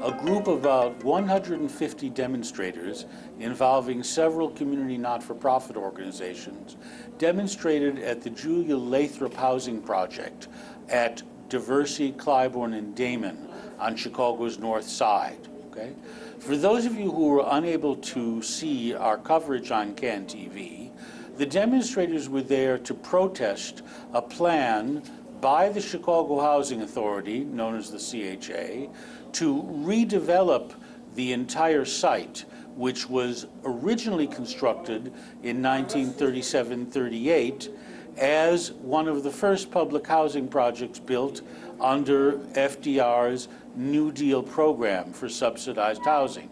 a group of about 150 demonstrators involving several community not-for-profit organizations demonstrated at the Julia Lathrop Housing Project at Diversey, Clybourne, and Damon on Chicago's north side. Okay? For those of you who were unable to see our coverage on CAN TV, the demonstrators were there to protest a plan by the Chicago Housing Authority, known as the CHA, to redevelop the entire site, which was originally constructed in 1937-38 as one of the first public housing projects built under FDR's New Deal program for subsidized housing.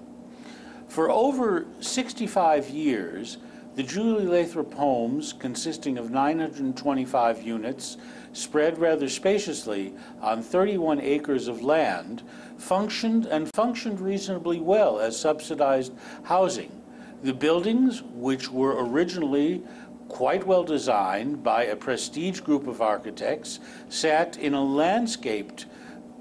For over 65 years, the Julia Lathrop Homes, consisting of 925 units, spread rather spaciously on 31 acres of land, functioned reasonably well as subsidized housing. The buildings, which were originally quite well designed by a prestige group of architects, sat in a landscaped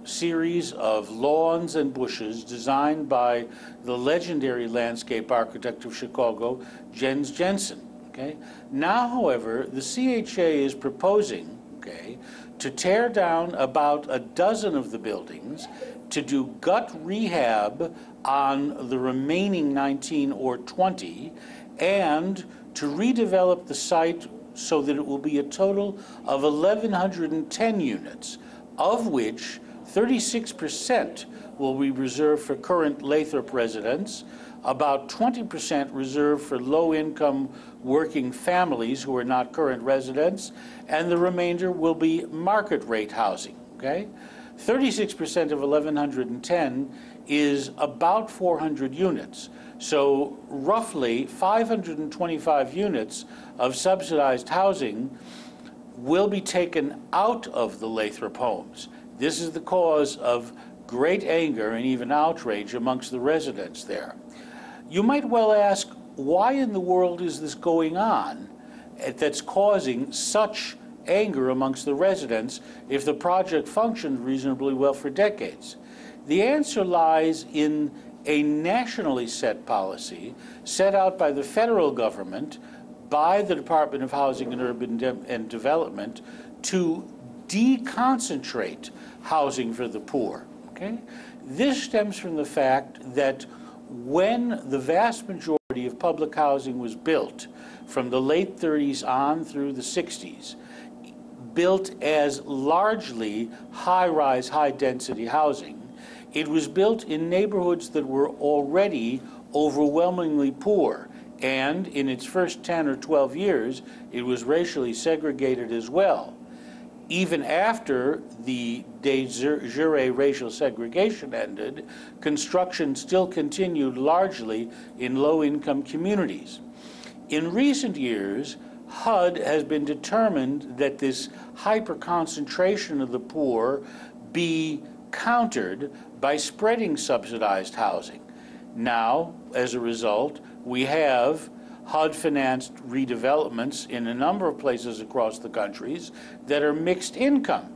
series of lawns and bushes designed by the legendary landscape architect of Chicago, Jens Jensen. Okay? Now, however, the CHA is proposing to tear down about a dozen of the buildings, to do gut rehab on the remaining 19 or 20, and to redevelop the site so that it will be a total of 1,110 units, of which 36% will be reserved for current Lathrop residents, about 20% reserved for low-income working families who are not current residents, and the remainder will be market-rate housing, okay? 36% of 1,110 is about 400 units. So roughly 525 units of subsidized housing will be taken out of the Lathrop homes. This is the cause of great anger and even outrage amongst the residents there. You might well ask, why in the world is this going on that's causing such anger amongst the residents if the project functioned reasonably well for decades? The answer lies in a nationally set policy set out by the federal government, by the Department of Housing and Urban Development, to deconcentrate housing for the poor. Okay? This stems from the fact that when the vast majority of public housing was built from the late 30s on through the 60s, built as largely high-rise, high-density housing, it was built in neighborhoods that were already overwhelmingly poor, and in its first 10 or 12 years, it was racially segregated as well. Even after the de jure racial segregation ended, construction still continued largely in low-income communities. In recent years, HUD has been determined that this hyper-concentration of the poor be countered by spreading subsidized housing. Now, as a result, we have HUD-financed redevelopments in a number of places across the countries that are mixed income.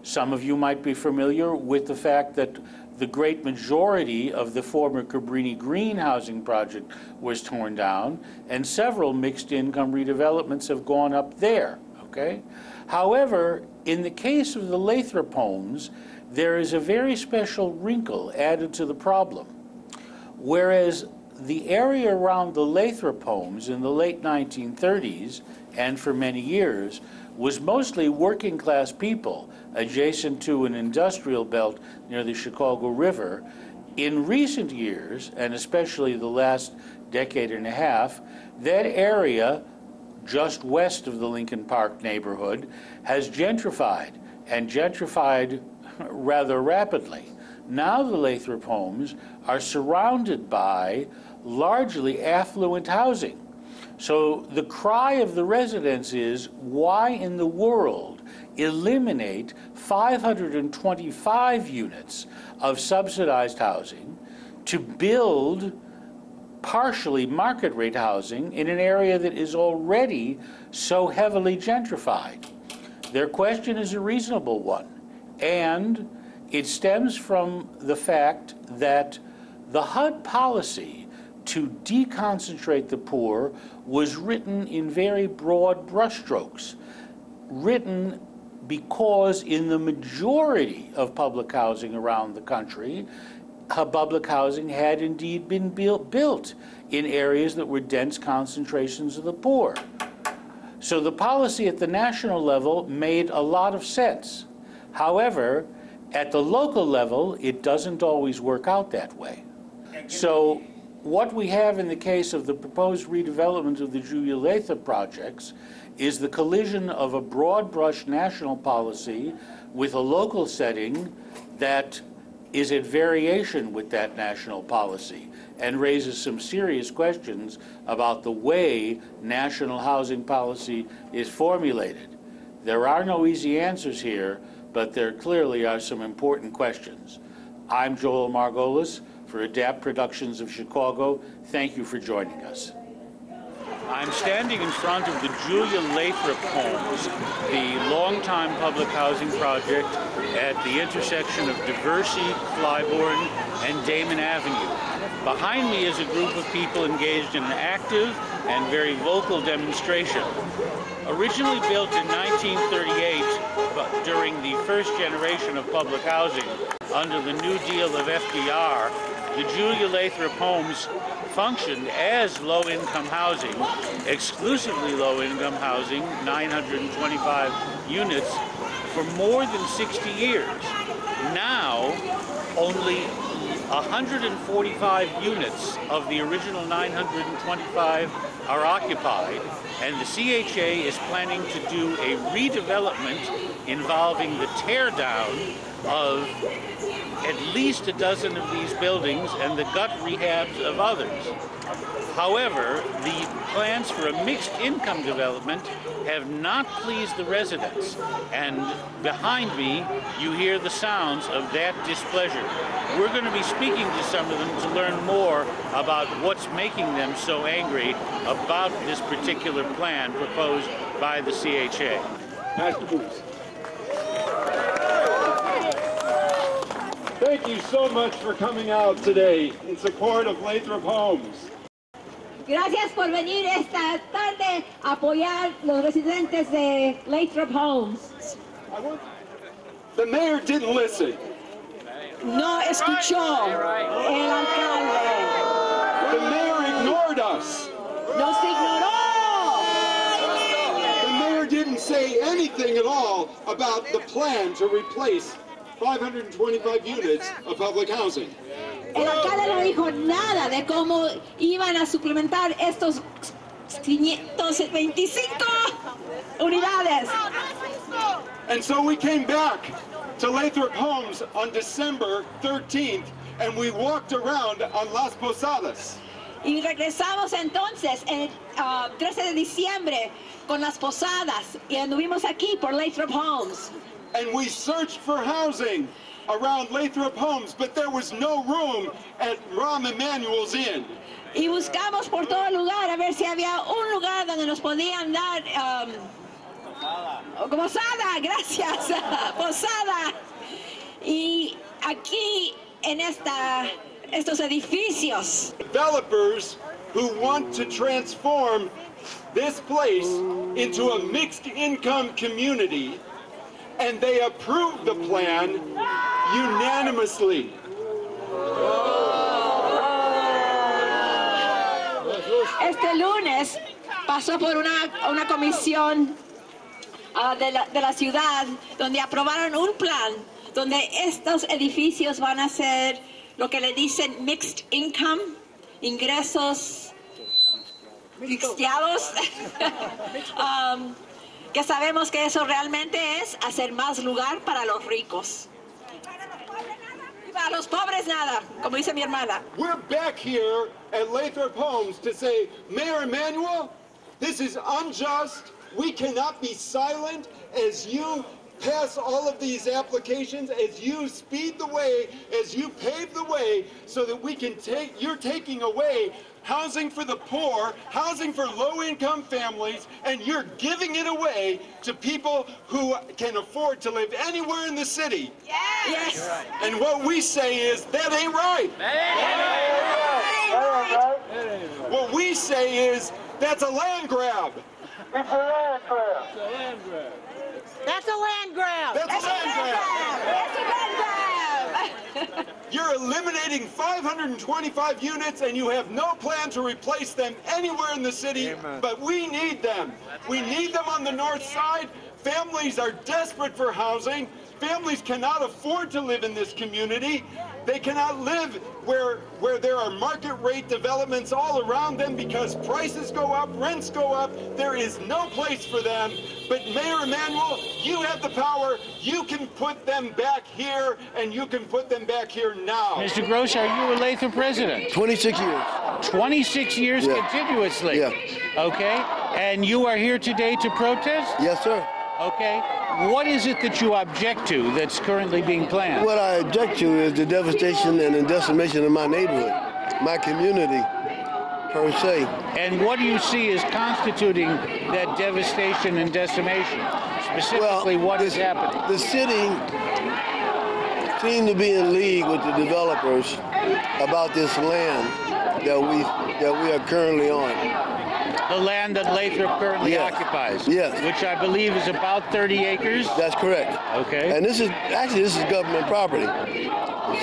Some of you might be familiar with the fact that the great majority of the former Cabrini Green housing project was torn down, and several mixed income redevelopments have gone up there, okay? However, in the case of the Lathrop homes, there is a very special wrinkle added to the problem. Whereas the area around the Lathrop homes in the late 1930s, and for many years, was mostly working class people adjacent to an industrial belt near the Chicago River. In recent years, and especially the last decade and a half, that area just west of the Lincoln Park neighborhood has gentrified, and gentrified rather rapidly. Now the Lathrop homes are surrounded by largely affluent housing. So the cry of the residents is, why in the world eliminate 525 units of subsidized housing to build partially market rate housing in an area that is already so heavily gentrified? Their question is a reasonable one, and It stems from the fact that the HUD policy to deconcentrate the poor was written in very broad brushstrokes, written because in the majority of public housing around the country, public housing had indeed been built in areas that were dense concentrations of the poor. So the policy at the national level made a lot of sense. However, at the local level, it doesn't always work out that way. So what we have in the case of the proposed redevelopment of the Julia Lathrop projects is the collision of a broad brush national policy with a local setting that is at variation with that national policy and raises some serious questions about the way national housing policy is formulated. There are no easy answers here, but there clearly are some important questions. I'm Joel Margolis for Adapt Productions of Chicago. Thank you for joining us. I'm standing in front of the Julia Lathrop Homes, the longtime public housing project at the intersection of Diversey, Clybourne, and Damon Avenue. Behind me is a group of people engaged in an active and very vocal demonstration. Originally built in 1938, but during the first generation of public housing under the New Deal of FDR, the Julia Lathrop Homes functioned as low-income housing, exclusively low-income housing, 925 units, for more than 60 years. Now, only 145 units of the original 925 are occupied, and the CHA is planning to do a redevelopment involving the teardown of at least a dozen of these buildings and the gut rehabs of others. However, the plans for a mixed income development have not pleased the residents, and behind me you hear the sounds of that displeasure. We're going to be speaking to some of them to learn more about what's making them so angry about this particular plan proposed by the CHA. Pastor Booth. Thank you so much for coming out today in support of Lathrop Homes. Gracias por venir esta tarde a apoyar los residentes de Lathrop Homes. The mayor didn't listen. No escuchó el alcalde. The mayor ignored us. Nos ignoró. The mayor didn't say anything at all about the plan to replace 525 units of public housing. El alcalde no dijo nada de cómo iban a suplementar estos 525 unidades. And so we came back to Lathrop Homes on December 13th, and we walked around on Las Posadas. Y regresamos entonces el 13 de diciembre con las posadas y anduvimos aquí por Lathrop Homes. And we searched for housing around Lathrop Homes, but there was no room at Rahm Emanuel's Inn. Y buscamos por todo el lugar a ver si había un lugar donde nos podían dar posada, gracias, posada. Y aquí en estos edificios. Developers who want to transform this place into a mixed income community, and they approved the plan unanimously. Este lunes pasó por una comisión de la ciudad donde aprobaron un plan donde estos edificios van a ser lo que le dicen mixed income, ingresos mixteados. Que sabemos que eso realmente es hacer más lugar para los ricos. Y para los pobres nada, como dice mi hermana. We're back here at Lathrop Homes to say, Mayor Emanuel, this is unjust. We cannot be silent as you pass all of these applications, as you speed the way, as you pave the way, so that we can you're taking away housing for the poor, housing for low-income families, and you're giving it away to people who can afford to live anywhere in the city. Yes. And what we say is, that ain't right. What we say is, that's a land grab. It's a land grab. That's a land grab. That's a land grab. That's a land grab. You're eliminating 525 units and you have no plan to replace them anywhere in the city, but we need them. We need them on the north side. Families are desperate for housing. Families cannot afford to live in this community. They cannot live where there are market rate developments all around them because prices go up, rents go up. There is no place for them. But Mayor Emanuel, you have the power. You can put them back here, and you can put them back here now. Mr. Gross, are you a Lathrop resident? 26 years. 26 years Yeah. continuously? Yeah. Okay. And you are here today to protest? Yes, sir. Okay. What is it that you object to that's currently being planned? What I object to is the devastation and the decimation of my neighborhood, my community, per se. And what do you see as constituting that devastation and decimation? Specifically, what is happening? The city seems to be in league with the developers about this land that we are currently on. The land that Lathrop currently Yes. occupies? Yes. Which I believe is about 30 acres? That's correct. Okay. And this is government property.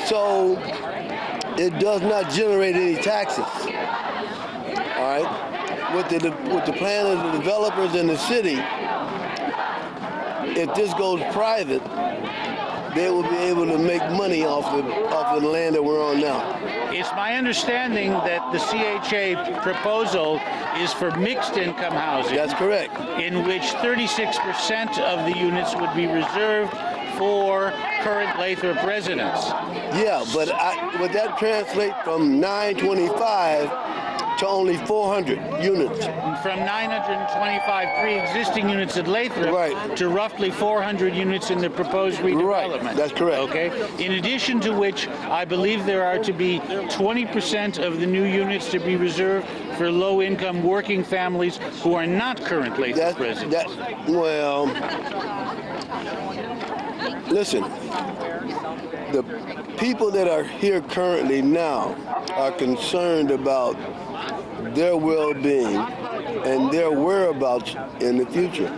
So it does not generate any taxes. All right? With the plan of the developers in the city, if this goes private, they will be able to make money off the land that we're on now. It's my understanding that the CHA proposal is for mixed income housing. That's correct. In which 36% of the units would be reserved for current Lathrop residents. Yeah, but would that translate from 925 to only 400 units? From 925 pre-existing units at Lathrop Right. to roughly 400 units in the proposed redevelopment. Right, that's correct. Okay. In addition to which, I believe there are to be 20% of the new units to be reserved for low-income working families who are not current Lathrop residents. Well, listen, the people that are here currently now are concerned about their well-being and their whereabouts in the future.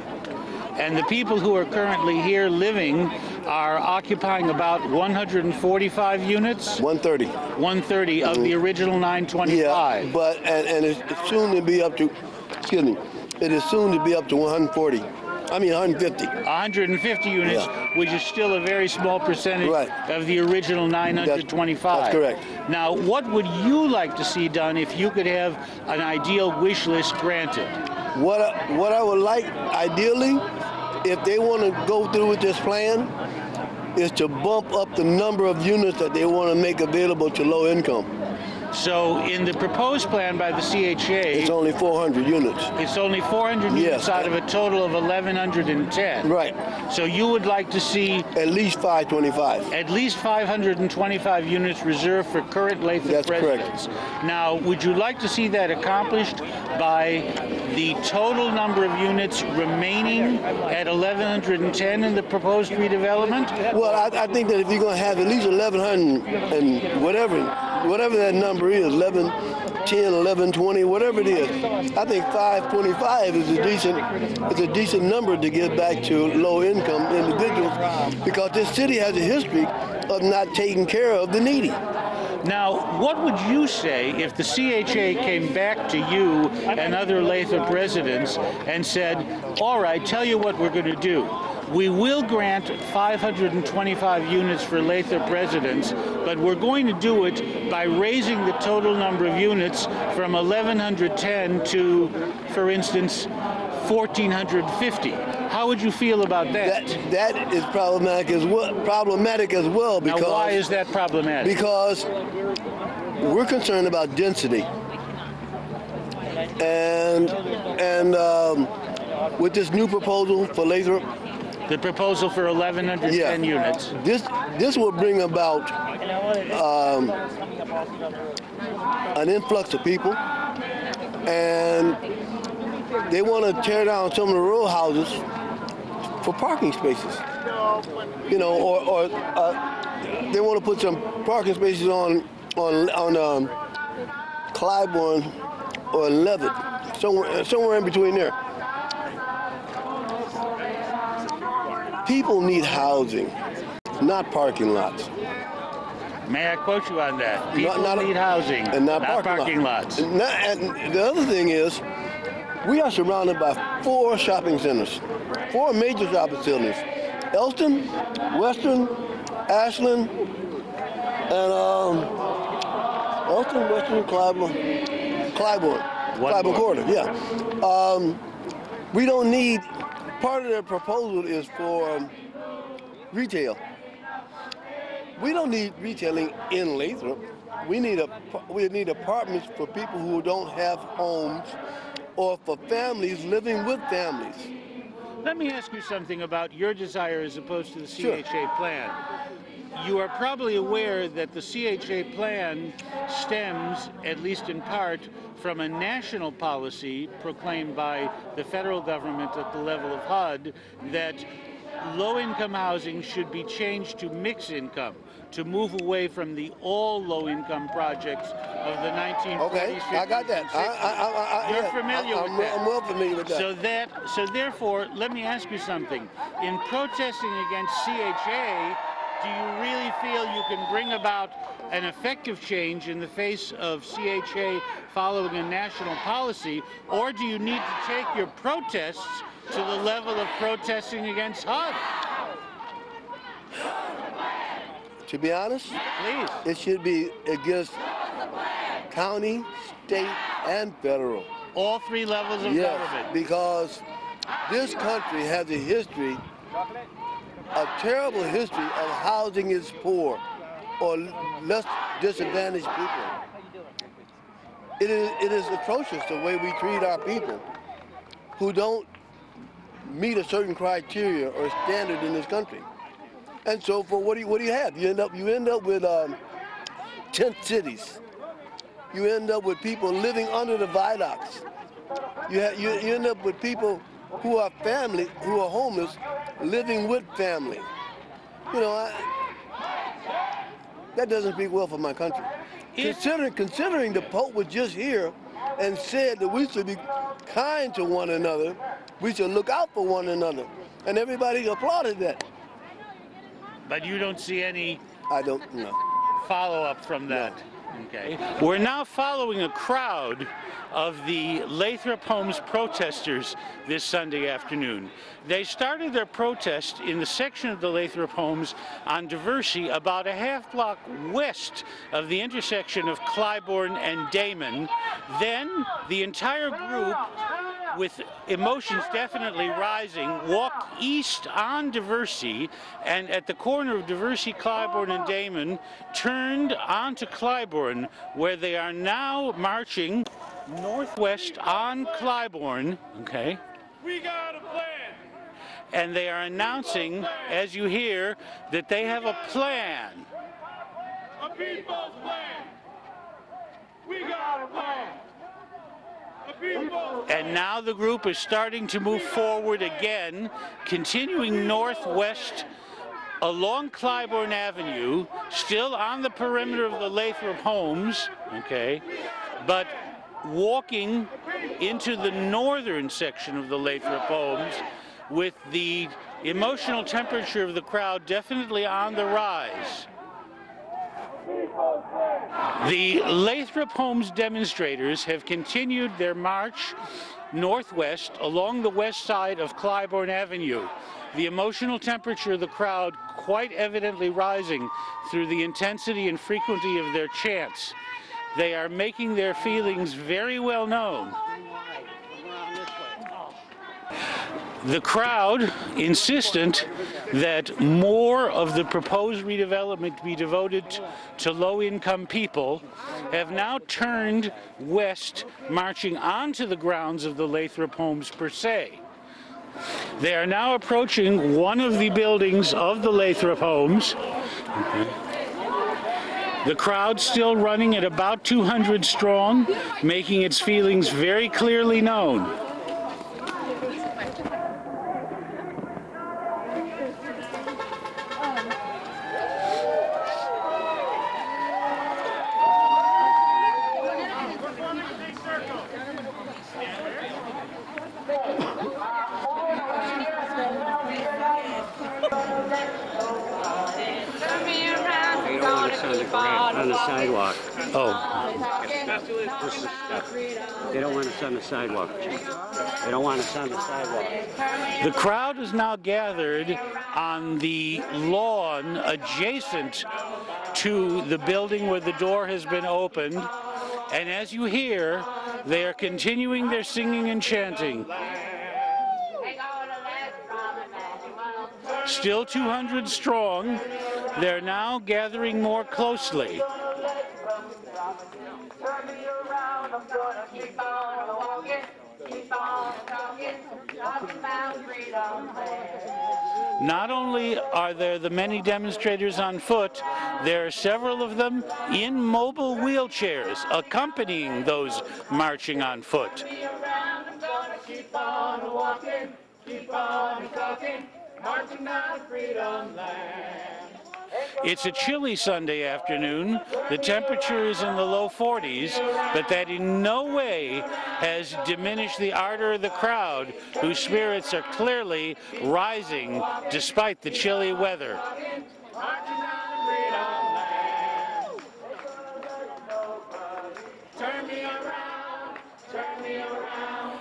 And the people who are currently here living are occupying about 145 units? 130. 130 of the original 925. Yeah, but and it's soon to be up to, excuse me, it is soon to be up to 140. I mean 150. 150 units, Yeah. which is still a very small percentage Right. of the original 925. That's correct. Now, what would you like to see done if you could have an ideal wish list granted? What I would like, ideally, if they want to go through with this plan, is to bump up the number of units that they want to make available to low income. So in the proposed plan by the CHA, It's only 400 units. it's only 400 units Yes. out of a total of 1,110. Right. So you would like to see At least 525. at least 525 units reserved for current Lathrop That's correct. residents. Now, would you like to see that accomplished by the total number of units remaining at 1,110 in the proposed redevelopment? Well, I think that if you're going to have at least 1,100 and whatever that number is, 1110, 1120, whatever it is, I think 525 is a decent number to give back to low-income individuals because this city has a history of not taking care of the needy. Now, what would you say if the CHA came back to you and other Lathrop residents and said, all right, tell you what we're going to do. We will grant 525 units for Lathrop residents, but we're going to do it by raising the total number of units from 1,110 to, for instance, 1,450. How would you feel about that? That is problematic as well because Now, why is that problematic? because we're concerned about density, and with this new proposal for Lathrop, The proposal for 1,110 units. this will bring about an influx of people, and they want to tear down some of the row houses for parking spaces. You know, or they want to put some parking spaces on Clybourne or Levitt, somewhere in between there. People need housing, not parking lots. May I quote you on that? People need housing, and not parking lots. And the other thing is, we are surrounded by 4 shopping centers, 4 major shopping centers: Elston, Western, Ashland, and Elston, Western, Clybourne Corridor. Yeah. We don't need. Part of their proposal is for retail. We don't need retailing in Lathrop. We need apartments for people who don't have homes, or for families living with families. Let me ask you something about your desire as opposed to the CHA Sure. plan. You are probably aware that the CHA plan stems, at least in part, from a national policy proclaimed by the federal government at the level of HUD that low-income housing should be changed to mixed income, to move away from the all low-income projects of the 1940s, Okay, 50s, I got that. and 60s. You're familiar with that. I'm well familiar with that. So therefore, let me ask you something. In protesting against CHA, do you really feel you can bring about an effective change in the face of CHA following a national policy, or do you need to take your protests to the level of protesting against HUD? To be honest, Please. it should be against county, state, and federal. All 3 levels of government. Because this country has a history, a terrible history of housing its poor or less disadvantaged people. It is atrocious the way we treat our people who don't meet a certain criteria or standard in this country. And so, for what do you have? You end up with tent cities. You end up with people living under the viaducts. You end up with people who are homeless, living with family. You know, that doesn't speak well for my country. Considering the Pope was just here and said that we should be kind to one another, we should look out for one another, and everybody applauded that. But you don't see any I don't know. follow-up from that. No. Okay. We're now following a crowd of the Lathrop Homes protesters this Sunday afternoon. They started their protest in the section of the Lathrop Homes on Diversey, about a half block west of the intersection of Clybourne and Damon. Then the entire group, with emotions definitely rising, walked east on Diversey, and at the corner of Diversey, Clybourne, and Damon, turned onto Clybourne, where they are now marching northwest on Clybourne, okay? We got a plan. And they are announcing, as you hear, that they have a plan. A people's plan. We got a plan. And now the group is starting to move forward again, continuing northwest along Clybourne Avenue, still on the perimeter of the Lathrop Homes, okay, but walking into the northern section of the Lathrop Homes, with the emotional temperature of the crowd definitely on the rise. The Lathrop Homes demonstrators have continued their march northwest along the west side of Clybourne Avenue. The emotional temperature of the crowd quite evidently rising through the intensity and frequency of their chants. They are making their feelings very well known. The crowd, insistent that more of the proposed redevelopment be devoted to low-income people, have now turned west, marching onto the grounds of the Lathrop Homes per se. They are now approaching one of the buildings of the Lathrop Homes. The crowd's still running at about 200 strong, making its feelings very clearly known. On the sidewalk. Oh, This is stuff. They don't want us on the sidewalk. They don't want us on the sidewalk. the crowd is now gathered on the lawn adjacent to the building where the door has been opened. And as you hear, they are continuing their singing and chanting. Still 200 strong, they're now gathering more closely. Not only are there the many demonstrators on foot, there are several of them in mobile wheelchairs accompanying those marching on foot. Keep on walking, keep on talking, marching down freedom land. It's a chilly Sunday afternoon. The temperature is in the low 40s, but that in no way has diminished the ardor of the crowd, whose spirits are clearly rising despite the chilly weather. Marching down freedom land. Turn me around, turn me around.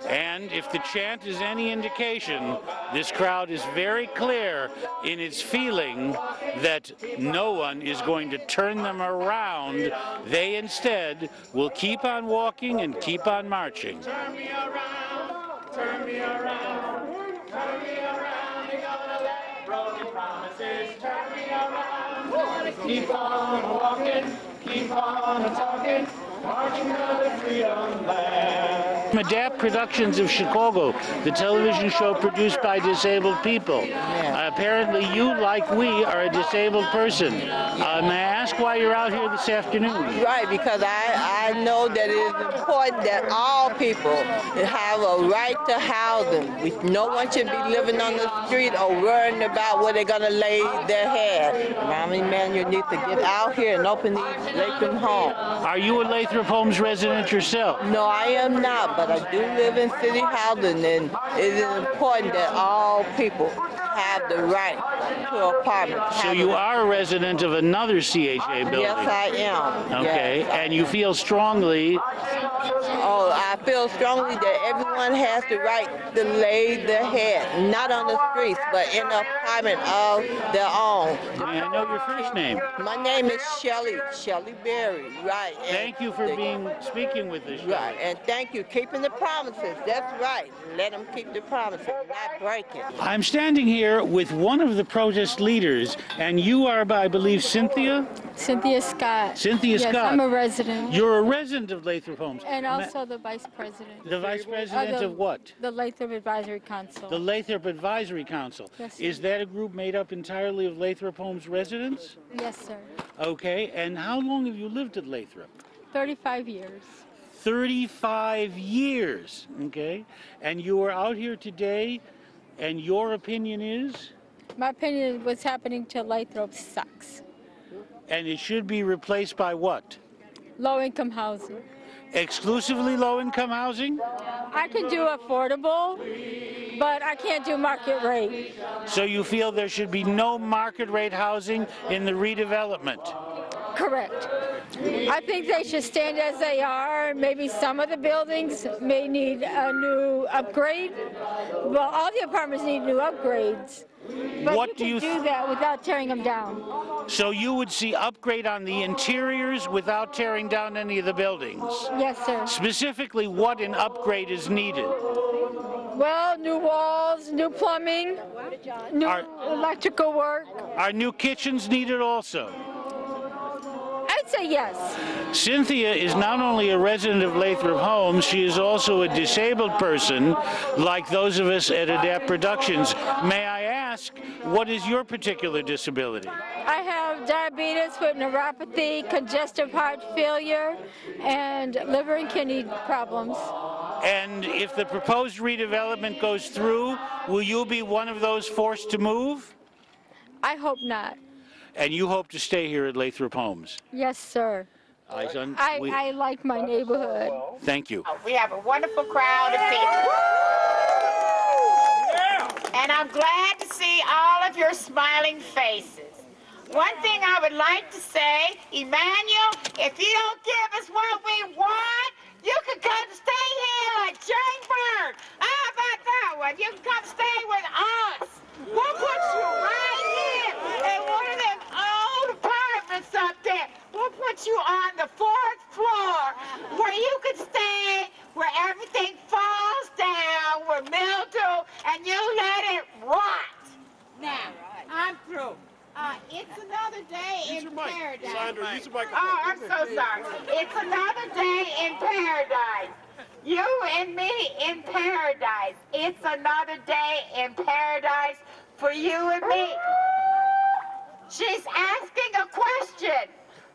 And if the chant is any indication, this crowd is very clear in its feeling that no one is going to turn them around. They instead will keep on walking and keep on marching. Turn me around, turn me around, turn me around. You're gonna let broken promises turn me around. Keep on walking, keep on talking, marching to the freedom land. Adapt Productions of Chicago, the television show produced by disabled people. Apparently you, like we, are a disabled person. May I ask why you're out here this afternoon? Right, because I know that it is important that all people have a right to housing. No one should be living on the street or worrying about where they're going to lay their head. Mommy, man, you need to get out here and open these Lathrop homes. Are you a Lathrop Homes resident yourself? No, I am not, but I do live in city housing, and it is important that all people have the right to apartments. So you are a resident of another CHA building? Yes, I am. Okay, Yes. and you feel strongly? Oh, I feel strongly that everyone has the right to lay their head, not on the streets, but in an apartment of their own. May I know your first name? My name is Shelley Berry, right. And Thank you for speaking with us. Right, and thank you. Keeping the promises, that's right. Let them keep the promises, not break it. I'm standing here with one of the protest leaders, and you are, I believe, Cynthia? Cynthia Scott. Cynthia yes, Scott. I'm a resident. You're a resident of Lathrop Homes. And also the vice president. The vice president of what? The Lathrop Advisory Council. The Lathrop Advisory Council. Yes, sir. Is that a group made up entirely of Lathrop Homes residents? Yes, sir. Okay, and how long have you lived at Lathrop? 35 years. 35 years, okay? And you are out here today, and your opinion is? My opinion of what's happening to Lathrop sucks. And it should be replaced by what? Low-income housing. Exclusively low-income housing? I can do affordable, but I can't do market rate. So you feel there should be no market rate housing in the redevelopment? Correct. I think they should stand as they are. Maybe some of the buildings may need a new upgrade. Well, all the apartments need new upgrades. But What do you you can do that without tearing them down. So you would see upgrade on the interiors without tearing down any of the buildings? Yes, sir. Specifically, what an upgrade is needed? Well, new walls, new plumbing, new electrical work. Are new kitchens needed also? I'd say yes. Cynthia is not only a resident of Lathrop Homes, she is also a disabled person like those of us at Adapt Productions. May I ask, what is your particular disability? I have diabetes with neuropathy, congestive heart failure, and liver and kidney problems. And if the proposed redevelopment goes through, will you be one of those forced to move? I hope not. And you hope to stay here at Lathrop Homes? Yes, sir. I like my neighborhood. Thank you. We have a wonderful crowd of people. And I'm glad to see all of your smiling faces. One thing I would like to say, Emmanuel, if you don't give us what we want, you can come stay here like Jane Bird. How about that one? You can come stay with us. We'll put you right here in one of them old apartments up there. We'll put you on the 4th floor where you can stay, where everything falls down, where mildew, and you let it rot. Now, I'm through. It's another day in paradise. Sandra, use the microphone. Oh, I'm so sorry. It's another day in paradise. You and me in paradise. It's another day in paradise for you and me. She's asking a question.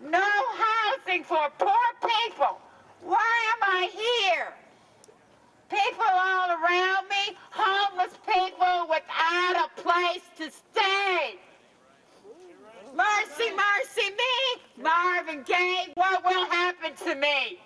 No housing for poor people. Why am I here? People all around me, homeless people without a place to stay. Mercy, mercy me, Marvin Gaye, what will happen to me?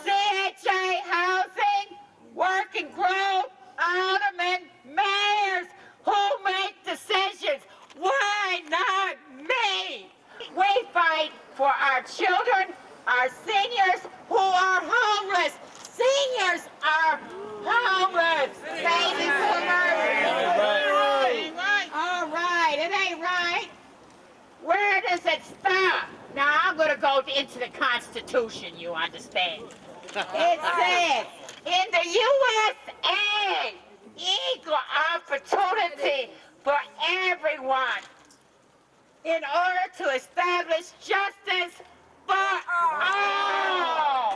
CHA housing, working group, aldermen, mayors, who make decisions? Why not me? We fight for our children, our seniors who are homeless. Seniors are homeless. Baby boomers. All right, it ain't right. Where does it stop? Now, I'm going to go into the Constitution, you understand. It says, in the USA, equal opportunity for everyone in order to establish justice for all.